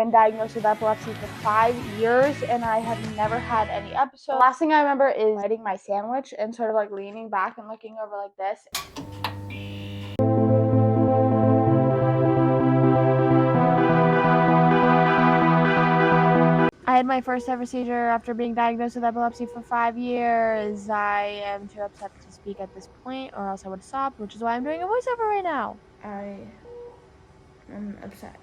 Been diagnosed with epilepsy for 5 years and I have never had any episodes. The last thing I remember is biting my sandwich and sort of like leaning back and looking over like this. I had my first ever seizure after being diagnosed with epilepsy for 5 years. I am too upset to speak at this point or else I would have stopped, which is why I'm doing a voiceover right now. I am upset.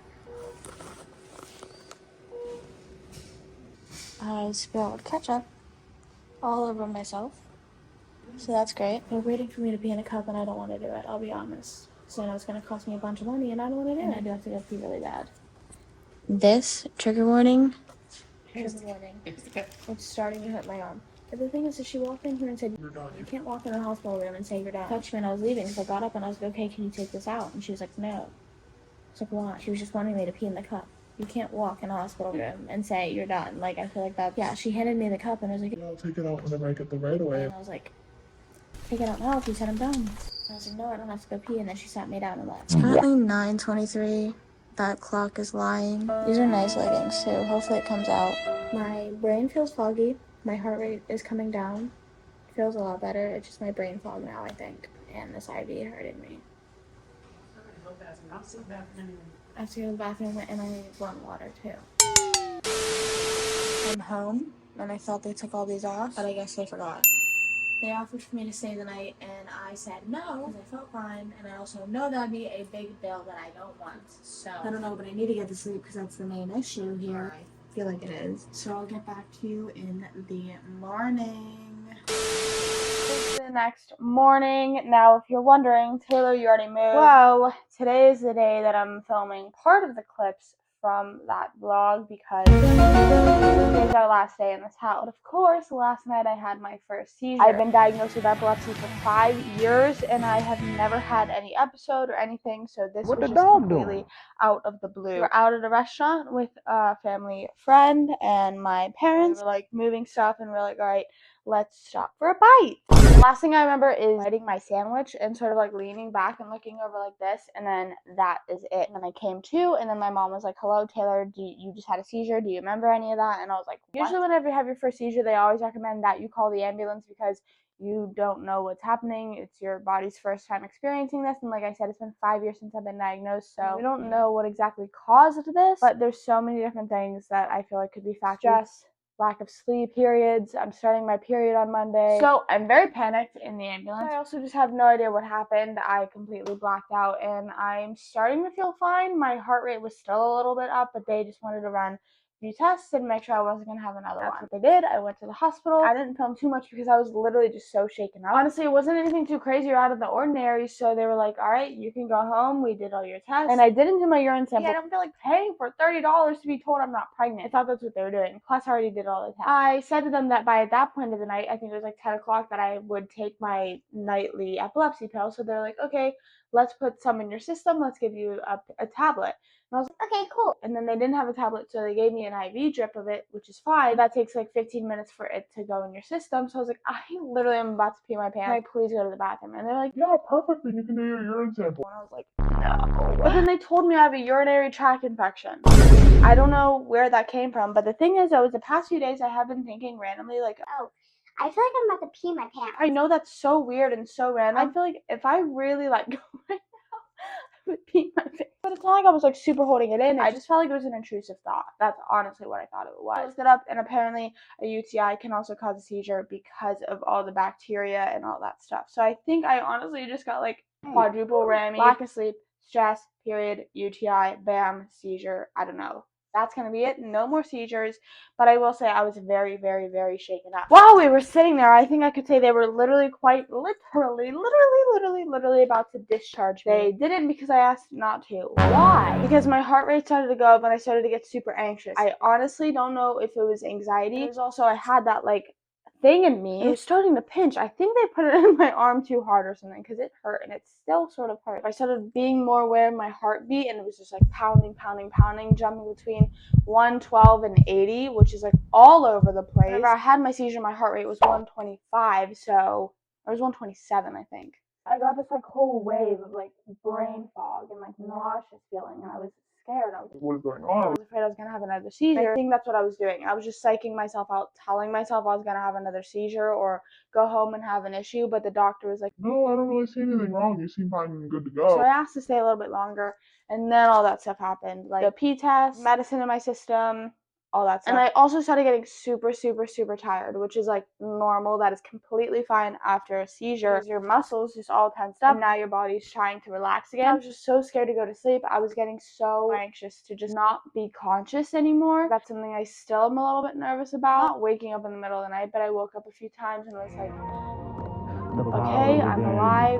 I spilled ketchup all over myself, so that's great. They're waiting for me to pee in a cup and I don't want to do it, I'll be honest. So it's going to cost me a bunch of money and I don't want to do it. And I do have to go pee really bad. This, trigger warning. Trigger warning. It's starting to hurt my arm. But the thing is, she walked in here and said, "You're done. You can't walk in a hospital room and say you're done." Touched me when I was leaving, so I got up and I was like, "Okay, can you take this out?" And she was like, "No." I was like, "Why?" She was just wanting me to pee in the cup. You can't walk in a hospital room and say you're done. Like, I feel like that. Yeah, she handed me the cup and I was like, "I'll take it out whenever I get the right away." And I was like, "Take it out now if you said I'm done." And I was like, "No, I don't have to go pee." And then she sat me down and left. It's currently 9:23. That clock is lying. These are nice leggings too. Hopefully it comes out. My brain feels foggy. My heart rate is coming down. It feels a lot better. It's just my brain fog now, I think. And this IV hurting me. I have to go to the bathroom and I need warm water too. I'm home and I thought they took all these off, but I guess they forgot. They offered for me to stay the night and I said no because I felt fine, and I also know that'd be a big bill that I don't want. So I don't know, but I need to get to sleep because that's the main issue here. I feel like it is. So I'll get back to you in the morning. This is the next morning. Now, if you're wondering, Taylor, you already moved. Well, today is the day that I'm filming part of the clips from that vlog because today's our last day in this house. But of course, last night I had my first seizure. I've been diagnosed with epilepsy for 5 years and I have never had any episode or anything, so this was just completely out of the blue. We were out at a restaurant with a family friend and my parents. We were like moving stuff and we're like, all right, let's stop for a bite. The last thing I remember is biting my sandwich and sort of like leaning back and looking over like this, and then that is it. And then I came to, and then my mom was like, "Hello, Taylor, you just had a seizure? Do you remember any of that?" And I was like, what? Usually whenever you have your first seizure, they always recommend that you call the ambulance because you don't know what's happening. It's your body's first time experiencing this, and like I said, it's been 5 years since I've been diagnosed, so we don't know what exactly caused this, but there's so many different things that I feel like could be factors. Lack of sleep, periods. I'm starting my period on Monday. So I'm very panicked in the ambulance. I also just have no idea what happened. I completely blacked out and I'm starting to feel fine. My heart rate was still a little bit up, but they just wanted to run a few tests and make sure I wasn't going to have another one. That's what they did. I went to the hospital. I didn't film too much because I was literally just so shaken up. Honestly, it wasn't anything too crazy or out of the ordinary, so they were like, all right, you can go home. We did all your tests. And I didn't do my urine sample. Yeah, I don't feel like paying for $30 to be told I'm not pregnant. I thought that's what they were doing. Plus, I already did all the tests. I said to them that by that point of the night, I think it was like 10 o'clock, that I would take my nightly epilepsy pill. So they're like, okay, let's put some in your system. Let's give you a tablet. And I was like, okay, cool. And then they didn't have a tablet, so they gave me an IV drip of it, which is fine. That takes like 15 minutes for it to go in your system. So I was like, I literally am about to pee my pants. Can I please go to the bathroom? And they're like, "Yeah, perfectly. You can do your urine sample." and I was like, no. But then they told me I have a urinary tract infection. I don't know where that came from, but the thing is, though, is the past few days I have been thinking randomly, like, oh, I feel like I'm about to pee my pants. I know that's so weird and so random. I feel like if I really let go right now, I would pee my pants. But it's not like I was like super holding it in. I just felt like it was an intrusive thought. That's honestly what I thought it was. I looked it up, and apparently a UTI can also cause a seizure because of all the bacteria and all that stuff. So I think I honestly just got like quadruple whammy. Lack of sleep, stress, period, UTI, bam, seizure. I don't know. That's going to be it. No more seizures. But I will say I was very, very, very shaken up. While we were sitting there, I think I could say they were literally quite literally about to discharge me. They didn't because I asked not to. Why? Because my heart rate started to go up and I started to get super anxious. I honestly don't know if it was anxiety. It was also, I had that like thing in me. It was starting to pinch. I think they put it in my arm too hard or something because it hurt, and it still sort of hurt. I started being more aware of my heartbeat, and it was just like pounding, jumping between 112 and 80, which is like all over the place. Whenever I had my seizure, my heart rate was 125, so it was 127, I think. I got this like whole wave of like brain fog and like nauseous feeling, and I was scared. What is going I on? was afraid I was gonna have another seizure. I think that's what I was doing. I was just psyching myself out, telling myself I was gonna have another seizure or go home and have an issue, but the doctor was like, No, I don't really see anything wrong. You seem fine and good to so go. I asked to stay a little bit longer, and then all that stuff happened, like the P test, medicine in my system, all that stuff. And I also started getting super, super, super tired, which is like normal. That is completely fine after a seizure because your muscles just all tensed up and now your body's trying to relax again. I was just so scared to go to sleep. I was getting so anxious to just not be conscious anymore. That's something I still am a little bit nervous about. Not waking up in the middle of the night, but I woke up a few times and was like, okay, I'm alive.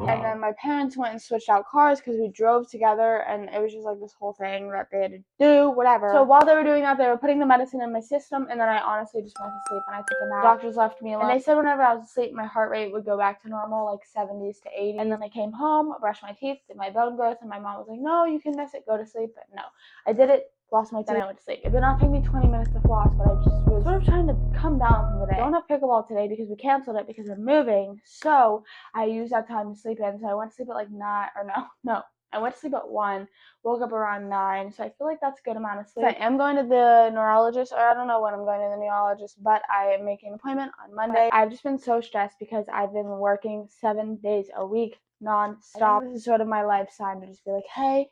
And then my parents went and switched out cars because we drove together, and it was just like this whole thing that they had to do, whatever. So while they were doing that, they were putting the medicine in my system, and then I honestly just went to sleep and I took a nap. The doctors left me alone. And they said whenever I was asleep, my heart rate would go back to normal, like 70s to 80s. And then I came home, brushed my teeth, did my bone growth, and my mom was like, no, you can miss it, go to sleep. But no, I did it. Flossed my teeth, then I went to sleep. It did not take me 20 minutes to floss, but I just was sort of trying to come down from the day. I don't have pickleball today because we canceled it because we're moving, so I used that time to sleep in. So I went to sleep at like 9, or no. I went to sleep at 1, woke up around 9, so I feel like that's a good amount of sleep. So I am going to the neurologist, or I don't know when I'm going to the neurologist, but I am making an appointment on Monday. I've just been so stressed because I've been working 7 days a week, non-stop. This is sort of my life sign to just be like, hey,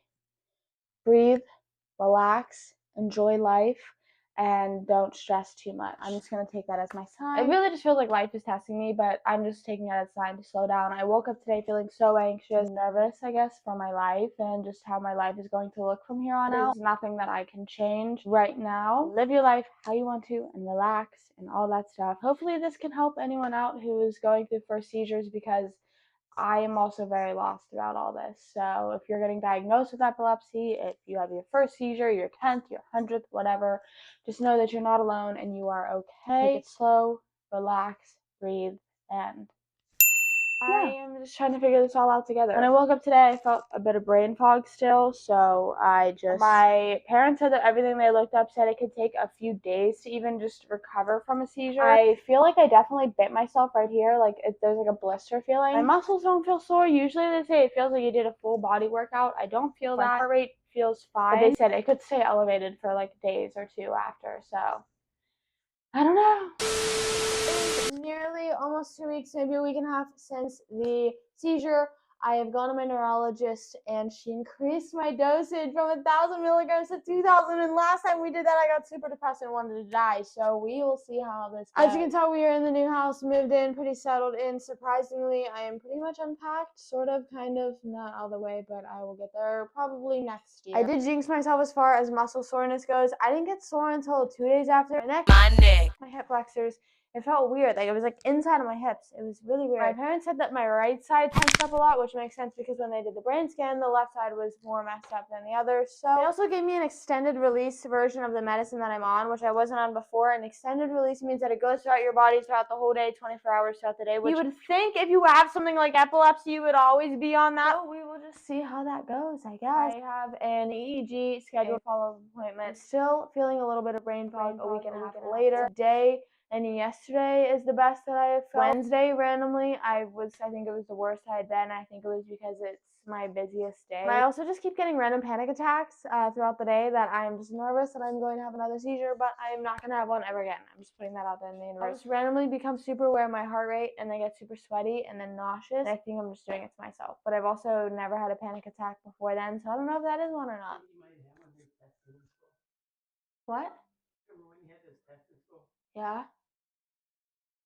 breathe, relax, enjoy life, and don't stress too much. I'm just going to take that as my sign. It really just feels like life is testing me, but I'm just taking it as a sign to slow down. I woke up today feeling so anxious, nervous, I guess, for my life and just how my life is going to look from here on out. There's nothing that I can change right now. Live your life how you want to and relax and all that stuff. Hopefully this can help anyone out who is going through first seizures, because I am also very lost throughout all this. So if you're getting diagnosed with epilepsy, if you have your first seizure, your 10th, your 100th, whatever, just know that you're not alone and you are okay. Take it slow, relax, breathe, and I am just trying to figure this all out together. When I woke up today, I felt a bit of brain fog still, so my parents said that everything they looked up said it could take a few days to even just recover from a seizure. I feel like I definitely bit myself right here, like there's like a blister feeling. My muscles don't feel sore. Usually they say it feels like you did a full body workout. I don't feel that. My heart rate feels fine. But they said it could stay elevated for like days or two after, so I don't know. It is nearly almost 2 weeks, maybe a week and a half since the seizure. I have gone to my neurologist and she increased my dosage from 1,000 milligrams to 2,000. And last time we did that, I got super depressed and wanted to die. So we will see how this goes. As you can tell, we are in the new house, moved in, pretty settled in. Surprisingly, I am pretty much unpacked, sort of, kind of, not all the way, but I will get there probably next year. I did jinx myself as far as muscle soreness goes. I didn't get sore until 2 days after. My neck, my hip flexors. It felt weird, like it was like inside of my hips. It was really weird. My parents said that my right side tensed up a lot, which makes sense because when they did the brain scan, the left side was more messed up than the other. So they also gave me an extended release version of the medicine that I'm on, which I wasn't on before. And extended release means that it goes throughout your body throughout the whole day, 24 hours throughout the day. Which you would think if you have something like epilepsy, you would always be on that. So we will just see how that goes, I guess. I have an EEG scheduled follow-up appointment. Still feeling a little bit of brain fog a week and a half later. Today and yesterday is the best that I have felt. Wednesday, randomly, I think it was the worst I had been. I think it was because it's my busiest day. And I also just keep getting random panic attacks throughout the day that I am just nervous that I'm going to have another seizure, but I am not going to have one ever again. I'm just putting that out there in the universe. I'll just randomly become super aware of my heart rate and then get super sweaty and then nauseous. And I think I'm just doing it to myself. But I've also never had a panic attack before then, so I don't know if that is one or not. What? Yeah?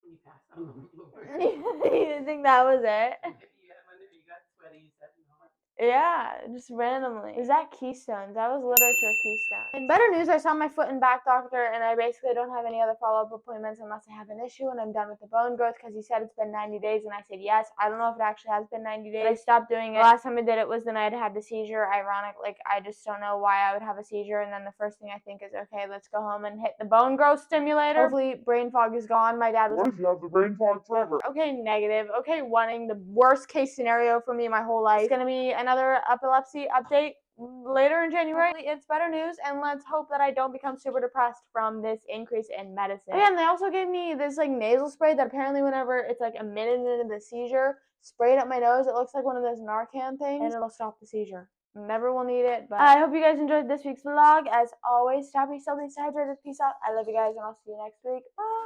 You passed out on the floor. You think that was it? You got sweaty, you said no. Yeah, just randomly. Is that Keystones? That was literature Keystone. In better news, I saw my foot and back doctor, and I basically don't have any other follow-up appointments unless I have an issue and I'm done with the bone growth, because he said it's been 90 days, and I said yes. I don't know if it actually has been 90 days. But I stopped doing it. The last time I did it was the night I had the seizure. Ironic, like I just don't know why I would have a seizure, and then the first thing I think is, okay, let's go home and hit the bone growth stimulator. Hopefully brain fog is gone. My dad was What if you have the brain fog forever? okay, negative. Okay, wanting the worst case scenario for me my whole life. It's gonna be another epilepsy update later in January. It's better news, and let's hope that I don't become super depressed from this increase in medicine. And they also gave me this like nasal spray that apparently whenever it's like a minute into the seizure, spray it up my nose. It looks like one of those Narcan things, and it'll stop the seizure. Never will need it, but I hope you guys enjoyed this week's vlog. As always, stay happy, stay hydrated. Peace out. I love you guys, and I'll see you next week. Bye.